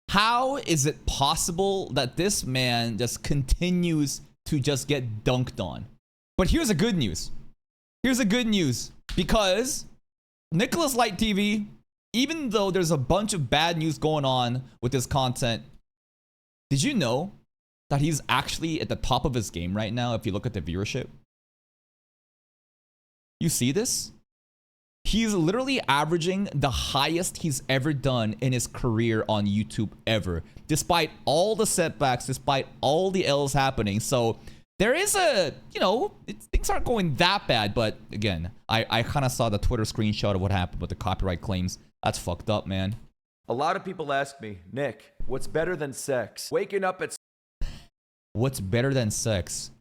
How is it possible that this man just continues to just get dunked on? But here's the good news. Here's the good news. Because Nicholas Light TV, even though there's a bunch of bad news going on with his content, did you know that he's actually at the top of his game right now if you look at the viewership? You see this? He's literally averaging the highest he's ever done in his career on YouTube ever, despite all the setbacks, despite all the L's happening. So there is a, things aren't going that bad. But again, I kind of saw the Twitter screenshot of what happened with the copyright claims. That's fucked up, man. A lot of people ask me, Nick, what's better than sex? Waking up at... What's better than sex?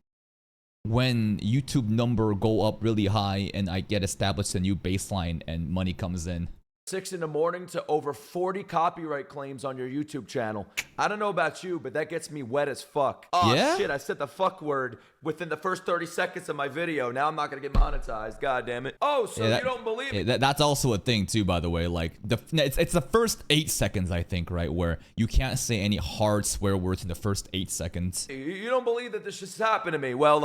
When YouTube number go up really high and I get established a new baseline and money comes in. 6 in the morning to over 40 copyright claims on your YouTube channel. I don't know about you, but that gets me wet as fuck. Oh Yeah? shit, I said the fuck word within the first 30 seconds of my video. Now I'm not gonna get monetized, god damn it. Oh, so Yeah, you don't believe it? That's also a thing too, by the way. Like it's the first 8 seconds, I think, right, where you can't say any hard swear words in the first 8 seconds. You don't believe that this just happened to me? Well,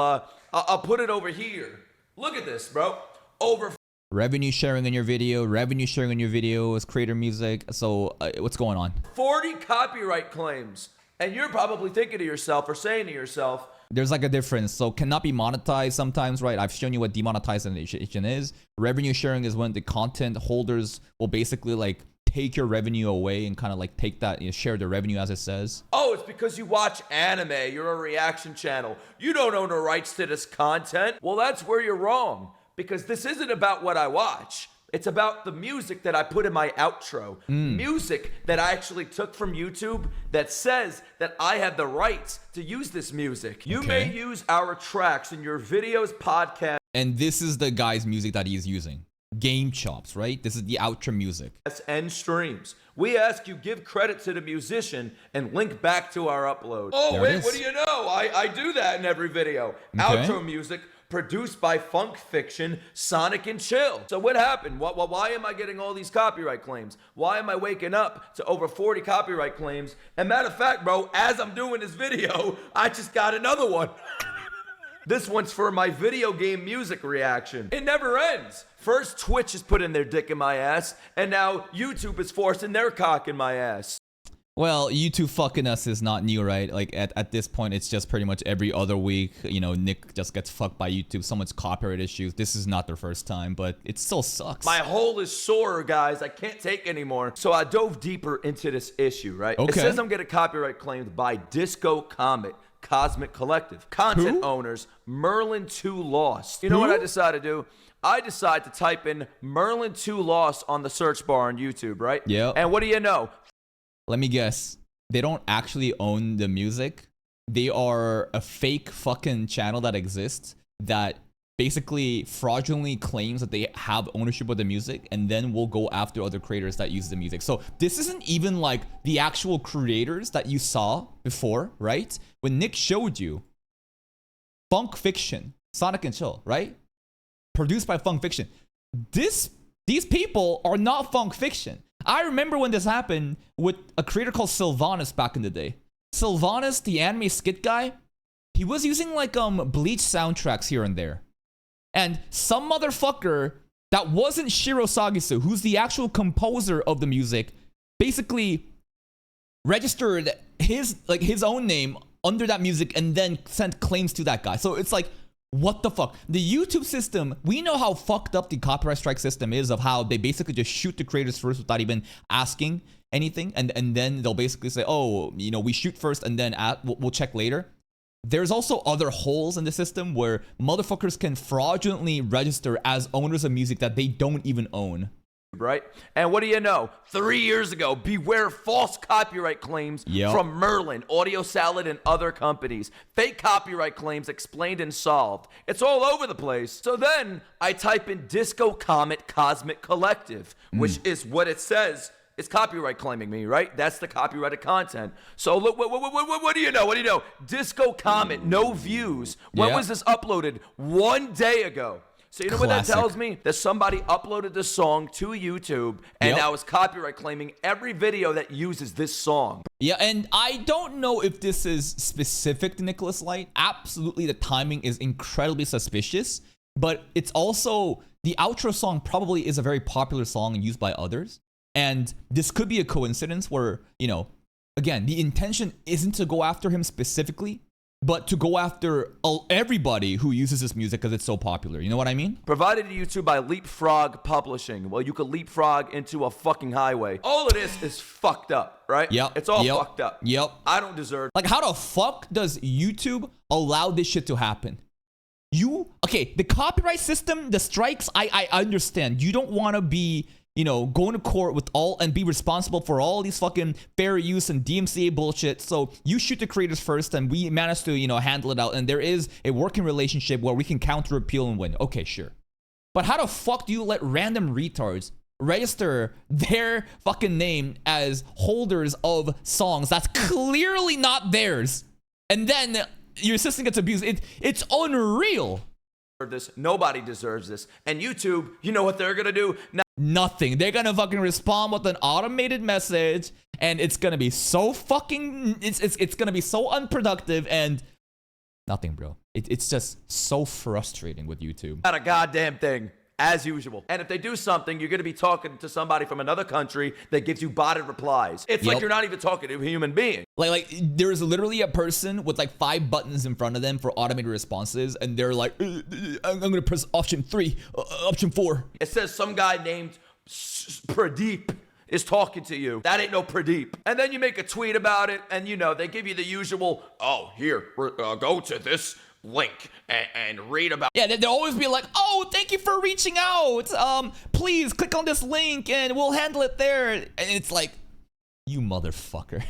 I'll put it over here. Look at this, bro. Over Revenue sharing in your video, revenue sharing in your video is creator music. So what's going on? 40 copyright claims. And you're probably thinking to yourself or saying to yourself, There's like a difference. So cannot be monetized sometimes, right? I've shown you what demonetization is. Revenue sharing is when the content holders will basically like take your revenue away and kind of like take that, share the revenue as it says. oh, it's because you watch anime. You're a reaction channel. You don't own the rights to this content. Well, that's where you're wrong. Because this isn't about what I watch. It's about the music that I put in my outro. Music that I actually took from YouTube that says that I have the rights to use this music. You may use our tracks in your videos, podcasts, And this is the guy's music that he's using. Game Chops, right? This is the outro music. and streams. We ask you give credit to the musician and link back to our upload. Oh, There it wait, is. what do you know? I do that in every video. Okay. Outro music produced by Funk Fiction, Sonic and Chill. So what happened? Why am I getting all these copyright claims? Why am I waking up to over 40 copyright claims? And matter of fact, bro, as I'm doing this video, I just got another one. This one's for my video game music reaction. It never ends. First Twitch is putting their dick in my ass, and now YouTube is forcing their cock in my ass. Well, YouTube fucking us is not new, right? Like at this point, it's just pretty much every other week, Nick just gets fucked by YouTube. So much copyright issues. This is not their first time, but it still sucks. My hole is sore, guys. I can't take anymore. So I dove deeper into this issue, right? It Okay. says I'm getting copyright claimed by Disco Comet, Cosmic Collective. Content Who? owners, Merlin 2 Lost. You know what I decided to do? I decided to type in Merlin 2 Lost on the search bar on YouTube, right? Yep. And what do you know? Let me guess. They don't actually own the music. They are a fake fucking channel that exists that basically fraudulently claims that they have ownership of the music and then will go after other creators that use the music. So this isn't even like the actual creators that you saw before, right? When Nick showed you Funk Fiction, Sonic and Chill, right? Produced by Funk Fiction. These people are not Funk Fiction. I remember when this happened with a creator called Sylvanas back in the day. Sylvanas, the anime skit guy, he was using like Bleach soundtracks here and there. And some motherfucker that wasn't Shiro Sagisu, who's the actual composer of the music, basically registered his own name under that music and then sent claims to that guy. So it's like, what the fuck? The YouTube system, we know how fucked up the copyright strike system is, of how they basically just shoot the creators first without even asking anything. And then they'll basically say, oh, we shoot first and then we'll check later. There's also other holes in the system where motherfuckers can fraudulently register as owners of music that they don't even own. Right? And what do you know? 3 years ago, beware false copyright claims Yep. from Merlin, Audio Salad, and other companies. Fake copyright claims explained and solved. It's all over the place. So then I type in Disco Comet Cosmic Collective, which is what it says. It's copyright claiming me, right? That's the copyrighted content. So look, what do you know? What do you know? Disco Comet, no views. When Yeah. was this uploaded? 1 day ago. So you know what that Classic. tells me? That somebody uploaded this song to YouTube and Yep. now is copyright claiming every video that uses this song. Yeah, and I don't know if this is specific to Nicholas Light. Absolutely, the timing is incredibly suspicious, but it's also the outro song probably is a very popular song used by others. And this could be a coincidence where, you know, again, the intention isn't to go after him specifically, but to go after everybody who uses this music because it's so popular. You know what I mean? Provided to YouTube by Leapfrog Publishing. Well, you could leapfrog into a fucking highway. All of this is fucked up, right? Yep. It's all Yep. fucked up. Yep. I don't deserve. Like, how the fuck does YouTube allow this shit to happen? Okay, the copyright system, the strikes, I understand. You don't want to be, you know, going to court with all and be responsible for all these fucking fair use and DMCA bullshit. So you shoot the creators first and we manage to, you know, handle it out. And there is a working relationship where we can counter appeal and win. Okay, sure. But how the fuck do you let random retards register their fucking name as holders of songs that's clearly not theirs? And then your system gets abused. It's unreal. This. Nobody deserves this. And YouTube, you know what they're gonna do? Now Nothing. They're gonna fucking respond with an automated message, and it's gonna be so fucking. It's gonna be so unproductive and nothing, bro. It's just so frustrating with YouTube. not a goddamn thing, as usual. And if they do something, you're gonna be talking to somebody from another country that gives you botted replies. It's like Yep. you're not even talking to a human being. Like there is literally a person with like 5 buttons in front of them for automated responses, and they're like, I'm gonna press option 3, option 4. It says some guy named Pradeep is talking to you. That ain't no Pradeep. And then you make a tweet about it, and you know, they give you the usual, oh, here, go to this link and read about. Yeah, they'll always be like, oh, thank you for reaching out. Please click on this link and we'll handle it there. And it's like, you motherfucker.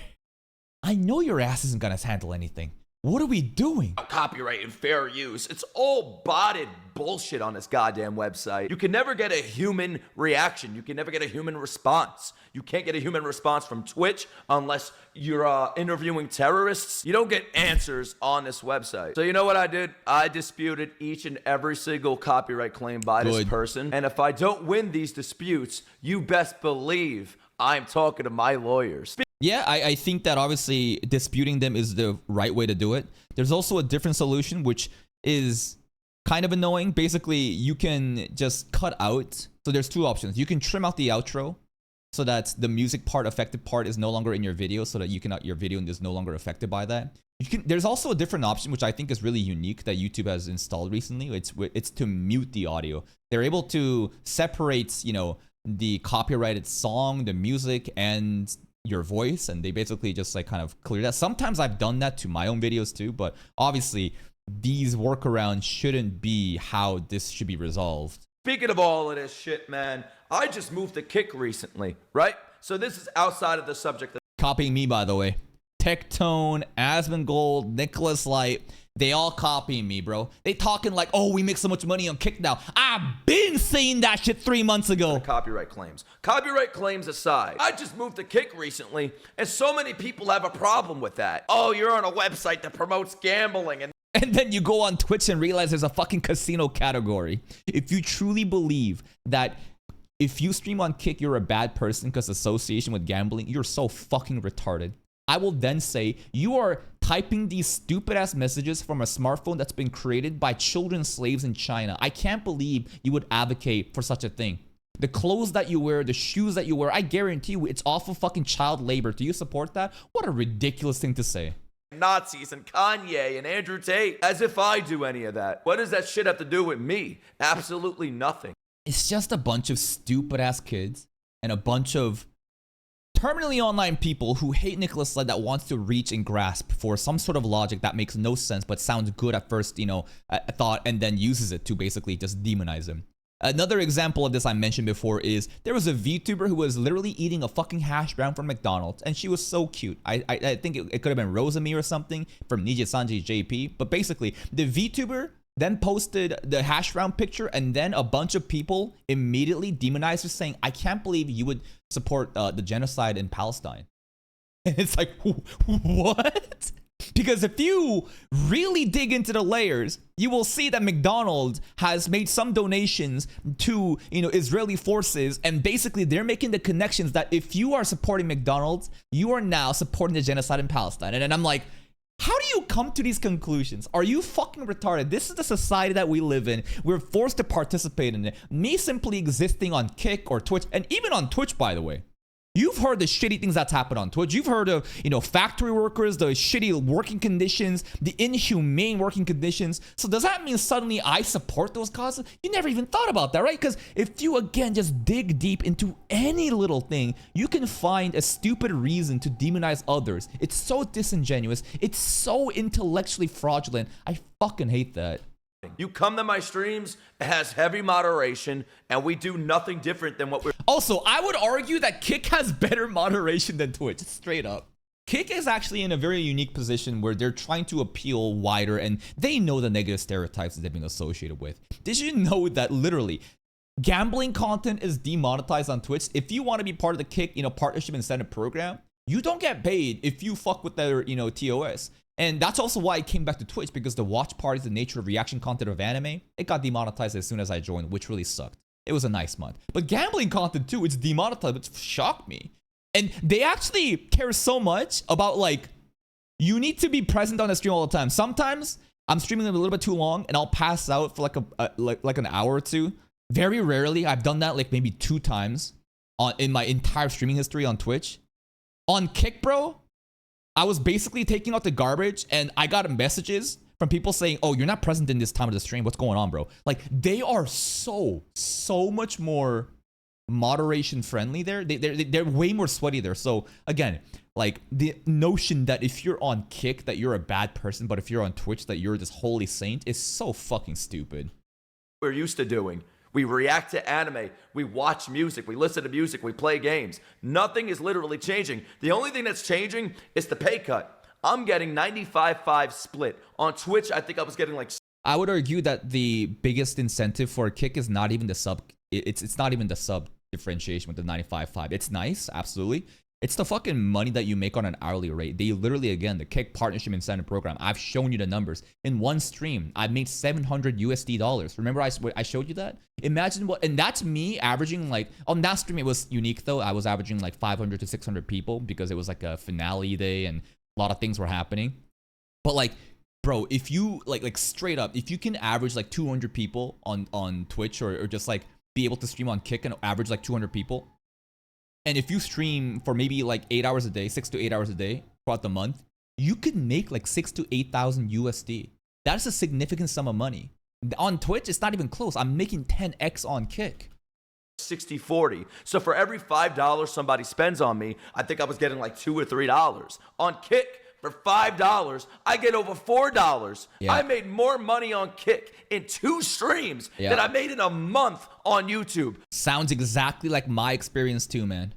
I know your ass isn't gonna handle anything. What are we doing? Copyright and fair use. It's all botted bullshit on this goddamn website. You can never get a human reaction. You can never get a human response. You can't get a human response from Twitch unless you're interviewing terrorists. You don't get answers on this website. So you know what I did? I disputed each and every single copyright claim by this Good. person. And if I don't win these disputes, you best believe I'm talking to my lawyers. Yeah, I think that obviously disputing them is the right way to do it. There's also a different solution, which is kind of annoying. Basically, you can just cut out. So there's 2 options. You can trim out the outro so that the music part, affected part, is no longer in your video, so that you can your video is no longer affected by that. There's also a different option, which I think is really unique, that YouTube has installed recently. It's to mute the audio. They're able to separate, you know, the copyrighted song, the music, and your voice, and they basically just like kind of clear that. Sometimes I've done that to my own videos too, but obviously these workarounds shouldn't be how this should be resolved. Speaking of all of this shit, man, I just moved to Kick recently, right? So this is outside of the subject. Copying me, by the way. Tectone, Asmongold, Nicholas Light, they all copying me, bro. They talking like, oh, we make so much money on Kick now. I've been saying that shit 3 months ago. Copyright claims. Copyright claims aside, I just moved to Kick recently, and so many people have a problem with that. Oh, you're on a website that promotes gambling, And then you go on Twitch and realize there's a fucking casino category. If you truly believe that if you stream on Kick, you're a bad person because association with gambling, you're so fucking retarded. I will then say you are typing these stupid ass messages from a smartphone that's been created by children slaves in China. I can't believe you would advocate for such a thing. The clothes that you wear, the shoes that you wear, I guarantee you it's awful fucking child labor. Do you support that? What a ridiculous thing to say. Nazis and Kanye and Andrew Tate. As if I do any of that. What does that shit have to do with me? Absolutely nothing. It's just a bunch of stupid ass kids and a bunch of terminally online people who hate Nicholas Light that wants to reach and grasp for some sort of logic that makes no sense but sounds good at first, you know, thought, and then uses it to basically just demonize him. Another example of this I mentioned before is there was a VTuber who was literally eating a fucking hash brown from McDonald's, and she was so cute. I think it could have been Rosami or something from Niji Sanji JP, but basically the VTuber then posted the hash brown picture, and then a bunch of people immediately demonized her, saying, I can't believe you would support the genocide in Palestine. And it's like, what? Because if you really dig into the layers, you will see that McDonald's has made some donations to, Israeli forces, and basically they're making the connections that if you are supporting McDonald's, you are now supporting the genocide in Palestine. And I'm like, how do you come to these conclusions? Are you fucking retarded? This is the society that we live in. We're forced to participate in it. Me simply existing on Kick or Twitch, and even on Twitch, by the way. You've heard the shitty things that's happened on Twitch. You've heard of, factory workers, the shitty working conditions, the inhumane working conditions. So does that mean suddenly I support those causes? You never even thought about that, right? Because if you, again, just dig deep into any little thing, you can find a stupid reason to demonize others. It's so disingenuous. It's so intellectually fraudulent. I fucking hate that. You come to my streams, it has heavy moderation, and we do nothing different than what we're... Also, I would argue that Kick has better moderation than Twitch, straight up. Kick is actually in a very unique position where they're trying to appeal wider, and they know the negative stereotypes that they've been associated with. Did you know that literally gambling content is demonetized on Twitch? If you want to be part of the Kick, partnership incentive program, you don't get paid if you fuck with their, TOS. And that's also why I came back to Twitch, because the watch parties, the nature of reaction content of anime, it got demonetized as soon as I joined, which really sucked. It was a nice month. But gambling content too, it's demonetized, which shocked me. And they actually care so much about, like, you need to be present on the stream all the time. Sometimes I'm streaming a little bit too long and I'll pass out for like an hour or two. Very rarely. I've done that like maybe 2 times in my entire streaming history on Twitch. On Kick, bro, I was basically taking out the garbage and I got messages from people saying, oh, you're not present in this time of the stream. What's going on, bro? Like, they are so much more moderation friendly there. They're way more sweaty there. So again, like, the notion that if you're on Kick that you're a bad person, but if you're on Twitch that you're this holy saint is so fucking stupid. We're used to doing. We react to anime, we watch music, we listen to music, we play games. Nothing is literally changing. The only thing that's changing is the pay cut. I'm getting 95-5 split. On Twitch, I think I was getting like... I would argue that the biggest incentive for a Kick is not even the sub. It's not even the sub differentiation with the 95-5. It's nice, absolutely. It's the fucking money that you make on an hourly rate. They literally, again, the Kick Partnership Incentive Program, I've shown you the numbers. In one stream, I made $700 Remember I showed you that? Imagine what, and that's me averaging, like, on that stream, it was unique though. I was averaging like 500 to 600 people because it was like a finale day and a lot of things were happening. But like, bro, if you, like straight up, if you can average like 200 people on Twitch or just like be able to stream on Kick and average like 200 people, and if you stream for maybe like 8 hours a day, 6 to 8 hours a day throughout the month, you could make like 6,000 to 8,000 USD. That's a significant sum of money. On Twitch, it's not even close. I'm making 10x on Kick. 60-40. So for every $5 somebody spends on me, I think I was getting like $2 or $3. On Kick, for $5, I get over $4. Yeah. I made more money on Kick in 2 streams than I made in a month on YouTube. Sounds exactly like my experience too, man.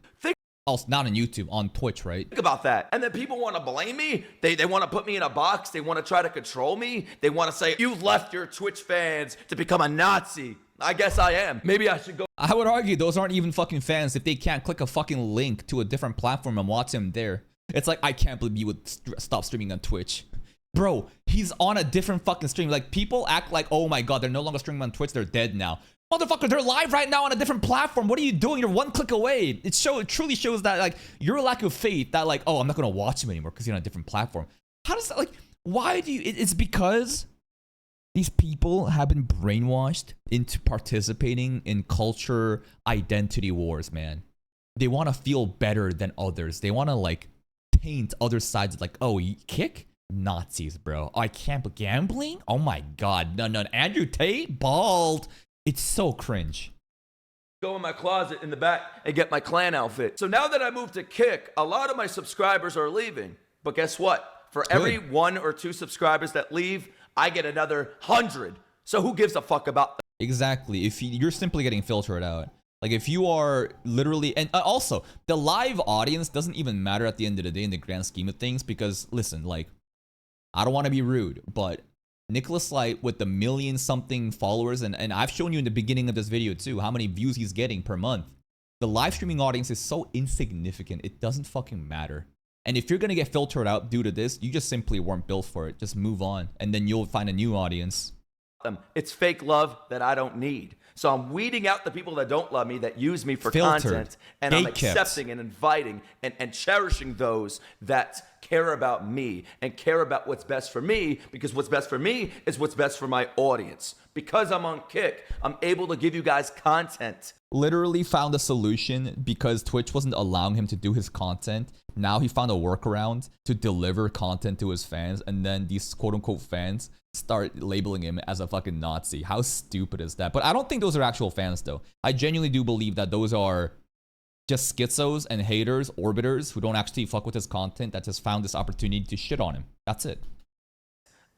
Also, not on YouTube, on Twitch, right? Think about that. And then people want to blame me. They want to put me in a box. They want to try to control me. They want to say, you left your Twitch fans to become a Nazi. I guess I am. Maybe I should go. I would argue those aren't even fucking fans if they can't click a fucking link to a different platform and watch him there. It's like, I can't believe you would stop streaming on Twitch. Bro, he's on a different fucking stream. Like, people act like, oh my god, they're no longer streaming on Twitch, they're dead now. Motherfucker, they're live right now on a different platform. What are you doing? You're one click away. It truly shows that, like, your lack of faith that, like, oh, I'm not gonna watch him anymore because you're on a different platform. How does that, like, why do you, it's because these people have been brainwashed into participating in culture identity wars, man. They want to feel better than others. They want to, like, paint other sides like, oh, Kick? Nazis, bro. Oh, I can't, gambling? Oh my god. No, Andrew Tate? Bald. It's so cringe. Go in my closet in the back and get my clan outfit. So now that I moved to Kick, a lot of my subscribers are leaving. But guess what? For every 1 or 2 subscribers that leave, I get another 100. So who gives a fuck about that? Exactly. If you're simply getting filtered out. Like, if you are literally, and also the live audience doesn't even matter at the end of the day in the grand scheme of things, because listen, like, I don't want to be rude, but Nicholas Light with the 1,000,000-something followers, and I've shown you in the beginning of this video too how many views he's getting per month. The live streaming audience is so insignificant, it doesn't fucking matter. And if you're gonna get filtered out due to this, you just simply weren't built for it. Just move on, and then you'll find a new audience. It's fake love that I don't need. So I'm weeding out the people that don't love me, that use me for Filtered. content, and I'm Gatekept. accepting and inviting and cherishing those that care about me and care about what's best for me, because what's best for me is what's best for my audience. Because I'm on Kick, I'm able to give you guys content. Literally found a solution because Twitch wasn't allowing him to do his content. Now he found a workaround to deliver content to his fans, and then these quote-unquote fans start labeling him as a fucking Nazi. How stupid is that? But I don't think those are actual fans, though. I genuinely do believe that those are just schizos and haters, orbiters, who don't actually fuck with his content, that just found this opportunity to shit on him. That's it.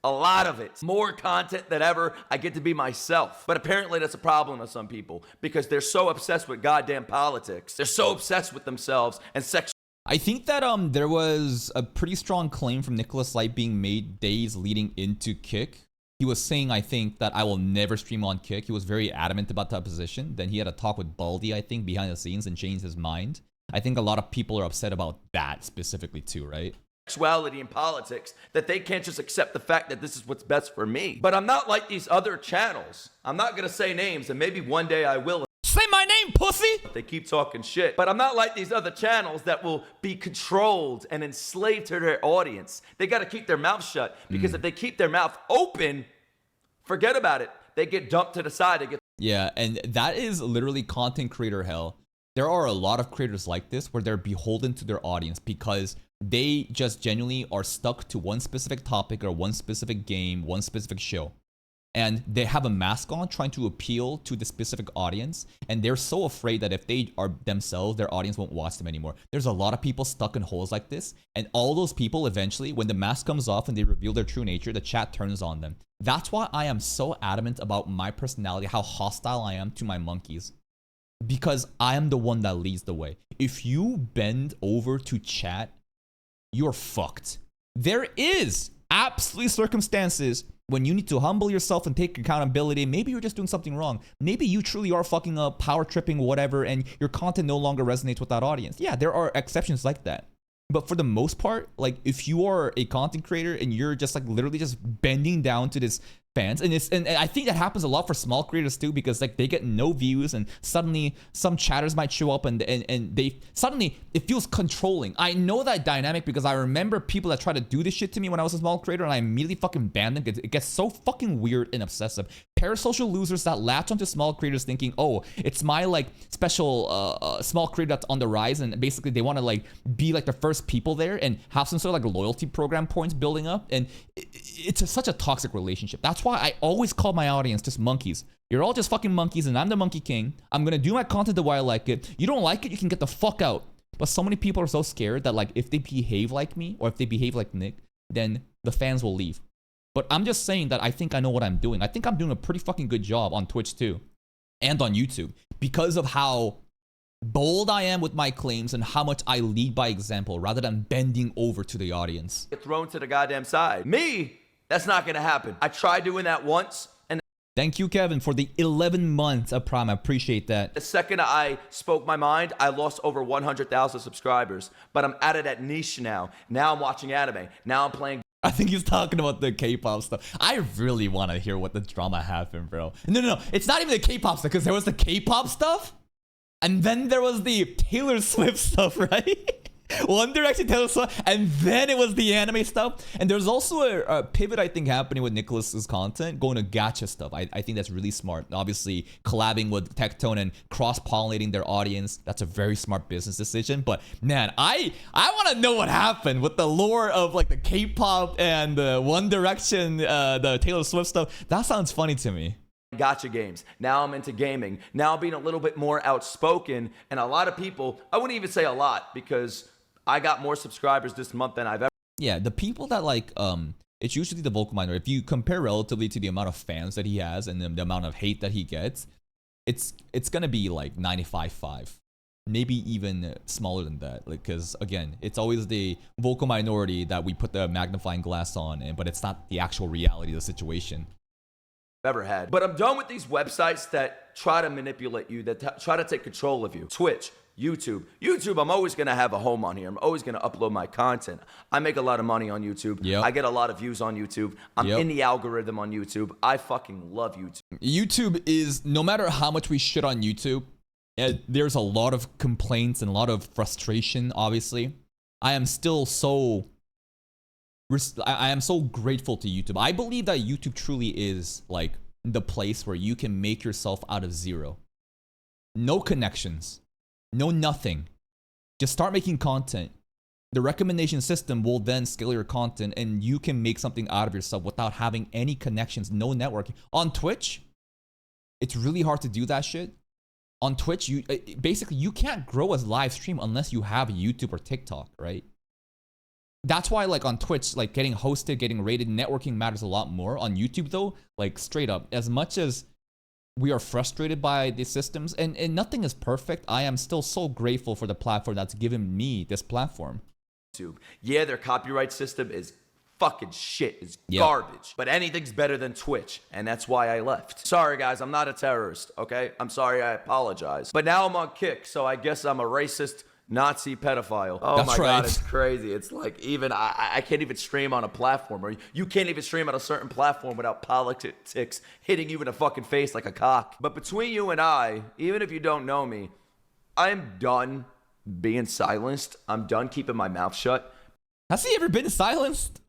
A lot of it. More content than ever. I get to be myself. But apparently that's a problem with some people, because they're so obsessed with goddamn politics. They're so obsessed with themselves and sex. I think that there was a pretty strong claim from Nicholas Light being made days leading into Kick. He was saying, I think, that I will never stream on Kick. He was very adamant about that position. Then he had a talk with Baldy, I think, behind the scenes and changed his mind. I think a lot of people are upset about that specifically too, right? Sexuality and politics, that they can't just accept the fact that this is what's best for me. But I'm not like these other channels. I'm not gonna say names, and maybe one day I will. Say my name, pussy! They keep talking shit. But I'm not like these other channels that will be controlled and enslaved to their audience. They gotta keep their mouth shut, because if they keep their mouth open, forget about it. They get dumped to the side. They get Yeah, and that is literally content creator hell. There are a lot of creators like this where they're beholden to their audience because they just genuinely are stuck to one specific topic or one specific game, one specific show. And they have a mask on trying to appeal to the specific audience. And they're so afraid that if they are themselves, their audience won't watch them anymore. There's a lot of people stuck in holes like this. And all those people eventually, when the mask comes off and they reveal their true nature, the chat turns on them. That's why I am so adamant about my personality, how hostile I am to my monkeys. Because I am the one that leads the way. If you bend over to chat, you're fucked. There is absolutely circumstances when you need to humble yourself and take accountability. Maybe you're just doing something wrong. Maybe you truly are fucking up, power tripping, whatever, and your content no longer resonates with that audience. Yeah, there are exceptions like that. But for the most part, like if you are a content creator and you're just like literally just bending down to this fans, and I think that happens a lot for small creators too, because like they get no views and suddenly some chatters might show up and they suddenly it feels controlling. I know that dynamic because I remember people that try to do this shit to me when I was a small creator and I immediately fucking banned them because it gets so fucking weird and obsessive. Parasocial losers that latch onto small creators thinking, oh, it's my like special small creator that's on the rise, and basically they want to like be like the first people there and have some sort of like loyalty program points building up, and it's such a toxic relationship. That's why I always call my audience just monkeys. You're all just fucking monkeys and I'm the monkey king. I'm gonna do my content the way I like it. You don't like it, you can get the fuck out. But so many people are so scared that like if they behave like me or if they behave like Nick, then the fans will leave. But I'm just saying that I think I know what I'm doing. I think I'm doing a pretty fucking good job on Twitch too and on YouTube because of how bold I am with my claims and how much I lead by example rather than bending over to the audience. Get thrown to the goddamn side. Me, that's not gonna happen. I tried doing that once, and Thank you, Kevin, for the 11 months of Prime. I appreciate that. the second I spoke my mind, I lost over 100,000 subscribers. But I'm out of that niche now. Now I'm watching anime. Now I'm playing. I think he's talking about the K-pop stuff. I really want to hear what the drama happened, bro. No. It's not even the K-pop stuff, because there was the K-pop stuff, and then there was the Taylor Swift stuff, right? One Direction, Taylor Swift, and then it was the anime stuff. And there's also a pivot, I think, happening with Nicholas's content, going to gacha stuff. I think that's really smart. Obviously, collabing with Tectone and cross-pollinating their audience, that's a very smart business decision. But man, I want to know what happened with the lore of like the K-pop and the One Direction, the Taylor Swift stuff. That sounds funny to me. Gacha games. Now I'm into gaming. Now I'm being a little bit more outspoken. And a lot of people, I wouldn't even say a lot, because I got more subscribers this month than I've ever. Yeah, the people that like, it's usually the vocal minority. If you compare relatively to the amount of fans that he has and the amount of hate that he gets, it's gonna be like 95-5, maybe even smaller than that. Like, because again, it's always the vocal minority that we put the magnifying glass on, but it's not the actual reality of the situation. Ever had. But I'm done with these websites that try to manipulate you, that try to take control of you. Twitch, YouTube, I'm always going to have a home on here. I'm always going to upload my content. I make a lot of money on YouTube. Yep. I get a lot of views on YouTube. I'm in the algorithm on YouTube. I fucking love YouTube. YouTube is, no matter how much we shit on YouTube, there's a lot of complaints and a lot of frustration, obviously. I am still so... I am so grateful to YouTube. I believe that YouTube truly is like the place where you can make yourself out of zero. No connections. No nothing. Just start making content. The recommendation system will then scale your content and you can make something out of yourself without having any connections, no networking. On Twitch, it's really hard to do that shit. On Twitch, basically you can't grow as live stream unless you have YouTube or TikTok, right? That's why, like, on Twitch, like, getting hosted, getting rated, networking matters a lot more. On YouTube, though, like, straight up, as much as we are frustrated by these systems, and nothing is perfect, I am still so grateful for the platform that's given me this platform. YouTube. Yeah, their copyright system is fucking shit, is garbage. But anything's better than Twitch, and that's why I left. Sorry, guys, I'm not a terrorist, okay? I'm sorry, I apologize. But now I'm on Kick, so I guess I'm a racist Nazi pedophile. Oh That's my right. God, it's crazy. It's like even I can't even stream on a platform, or you can't even stream on a certain platform without politics hitting you in the fucking face like a cock. But between you and I, even if you don't know me, I'm done being silenced. I'm done keeping my mouth shut. Has he ever been silenced?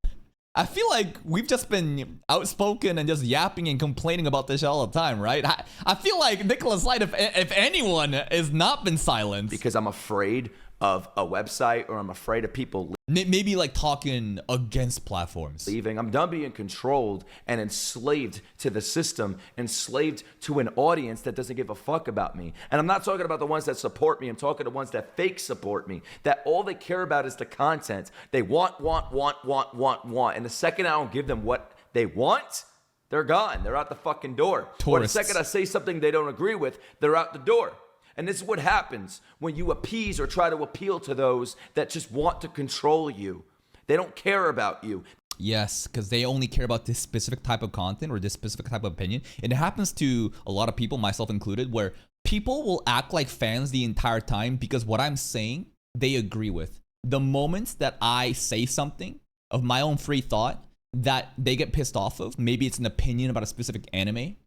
I feel like we've just been outspoken and just yapping and complaining about this all the time, right? I feel like Nicholas Light, if anyone, has not been silenced. Because I'm afraid of a website, or I'm afraid of people maybe like talking against platforms. leaving. I'm done being controlled and enslaved to the system, enslaved to an audience that doesn't give a fuck about me. And I'm not talking about the ones that support me. I'm talking to the ones that fake support me, that all they care about is the content. They want. And the second I don't give them what they want, they're gone. They're out the fucking door. Tourists. Or the second I say something they don't agree with, they're out the door. And this is what happens when you appease or try to appeal to those that just want to control you. They don't care about you. Yes, because they only care about this specific type of content or this specific type of opinion. And it happens to a lot of people, myself included, where people will act like fans the entire time because what I'm saying, they agree with. The moments that I say something of my own free thought that they get pissed off of, maybe it's an opinion about a specific anime,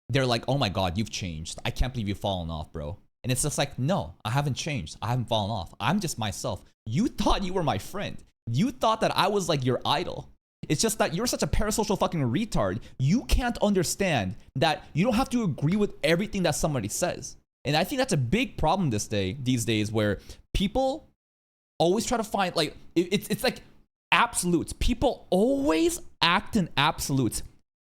they're like, oh my God, you've changed. I can't believe you've fallen off, bro. And it's just like, no, I haven't changed. I haven't fallen off. I'm just myself. You thought you were my friend. You thought that I was like your idol. It's just that you're such a parasocial fucking retard. You can't understand that you don't have to agree with everything that somebody says. And I think that's a big problem these days where people always try to find, like, it's like absolutes. People always act in absolutes.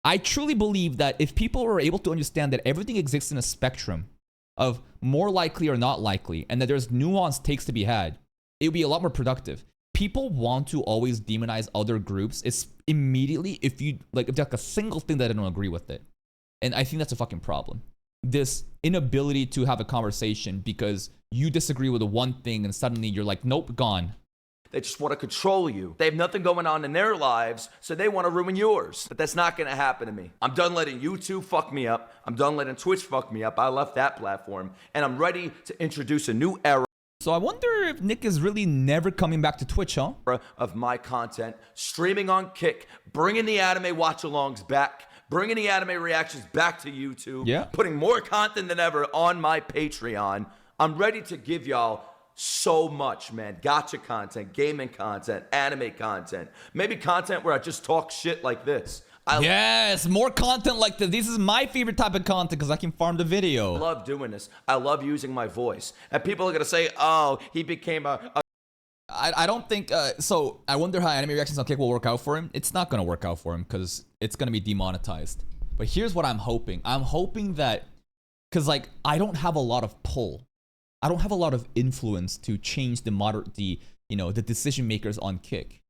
I truly believe that if people were able to understand that everything exists in a spectrum of more likely or not likely, and that there's nuanced takes to be had, it would be a lot more productive. People want to always demonize other groups. It's immediately if there's like a single thing that I don't agree with it. And I think that's a fucking problem. This inability to have a conversation because you disagree with the one thing and suddenly you're like, nope, gone. They just want to control you. They have nothing going on in their lives, so they want to ruin yours. But that's not going to happen to me. I'm done letting YouTube fuck me up. I'm done letting Twitch fuck me up. I left that platform, and I'm ready to introduce a new era. So I wonder if Nick is really never coming back to Twitch, huh? Of my content, streaming on Kick, bringing the anime watch-alongs back, bringing the anime reactions back to YouTube, putting more content than ever on my Patreon. I'm ready to give y'all so much, man. Gotcha content, gaming content, anime content, maybe content where I just talk shit like this. Yes, more content like this. This is my favorite type of content because I can farm the video. I love doing this. I love using my voice. And people are going to say, oh, he became I don't think, so I wonder how anime reactions on Kick will work out for him. It's not going to work out for him because it's going to be demonetized. But here's what I'm hoping. I'm hoping that, because like, I don't have a lot of pull. I don't have a lot of influence to change the decision makers on Kick.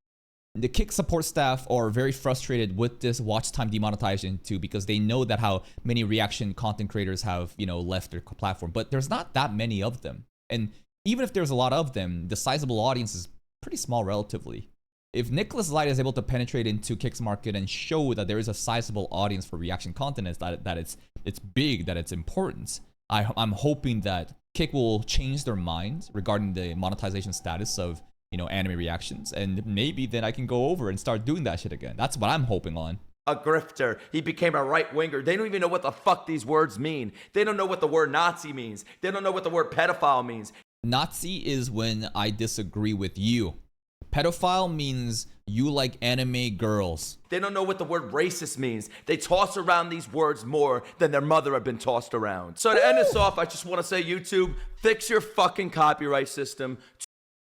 The Kick support staff are very frustrated with this watch time demonetization too, because they know that how many reaction content creators have, left their platform, but there's not that many of them. And even if there's a lot of them, the sizable audience is pretty small relatively. If Nicholas Light is able to penetrate into Kick's market and show that there is a sizable audience for reaction content, that it's big, that it's important, I'm hoping that Kick will change their mind regarding the monetization status of, you know, anime reactions, and maybe then I can go over and start doing that shit again. That's what I'm hoping on. A grifter. He became a right-winger. They don't even know what the fuck these words mean. They don't know what the word Nazi means. They don't know what the word pedophile means. Nazi is when I disagree with you. Pedophile means you like anime girls. They don't know what the word racist means. They toss around these words more than their mother had been tossed around. So to end this off, I just want to say, YouTube, fix your fucking copyright system.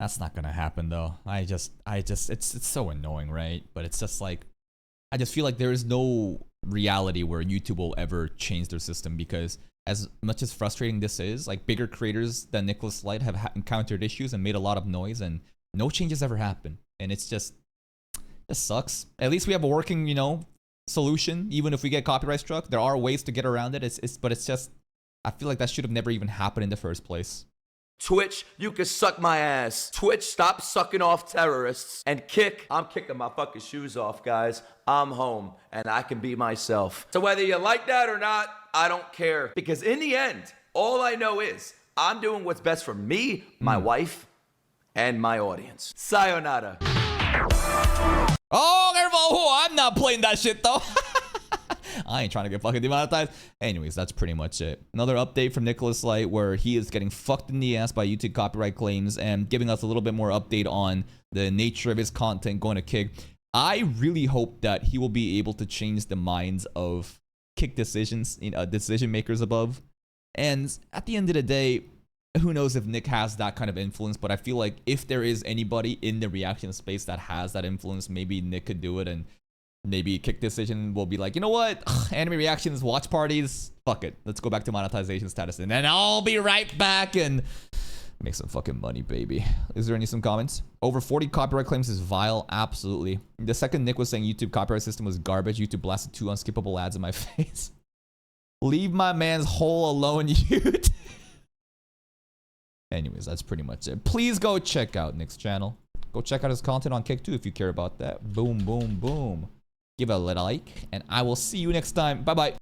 That's not gonna happen though. It's so annoying, right? But it's just like, I just feel like there is no reality where YouTube will ever change their system, because as much as frustrating this is, like, bigger creators than Nicholas Light have encountered issues and made a lot of noise, and no changes ever happen. And it's just, this sucks. At least we have a working, you know, solution. Even if we get copyright struck, there are ways to get around it. But it's just, I feel like that should have never even happened in the first place. Twitch, you can suck my ass. Twitch, stop sucking off terrorists. And Kick, I'm kicking my fucking shoes off, guys. I'm home, and I can be myself. So whether you like that or not, I don't care. Because in the end, all I know is I'm doing what's best for me, my wife, and my audience. Sayonara. Oh, careful! Oh, I'm not playing that shit though. I ain't trying to get fucking demonetized. Anyways, that's pretty much it. Another update from Nicholas Light, where he is getting fucked in the ass by YouTube copyright claims and giving us a little bit more update on the nature of his content going to Kick. I really hope that he will be able to change the minds of Kick decisions, decision makers above. And at the end of the day, who knows if Nick has that kind of influence, but I feel like if there is anybody in the reaction space that has that influence, maybe Nick could do it, and maybe Kick Decision will be like, you know what? Anime reactions, watch parties, fuck it. Let's go back to monetization status, and then I'll be right back and make some fucking money, baby. Is there some comments? Over 40 copyright claims is vile. Absolutely. The second Nick was saying YouTube copyright system was garbage, YouTube blasted 2 unskippable ads in my face. Leave my man's hole alone, YouTube. Anyways, that's pretty much it. Please go check out Nick's channel. Go check out his content on Kick too if you care about that. Boom, boom, boom. Give it a like, and I will see you next time. Bye-bye.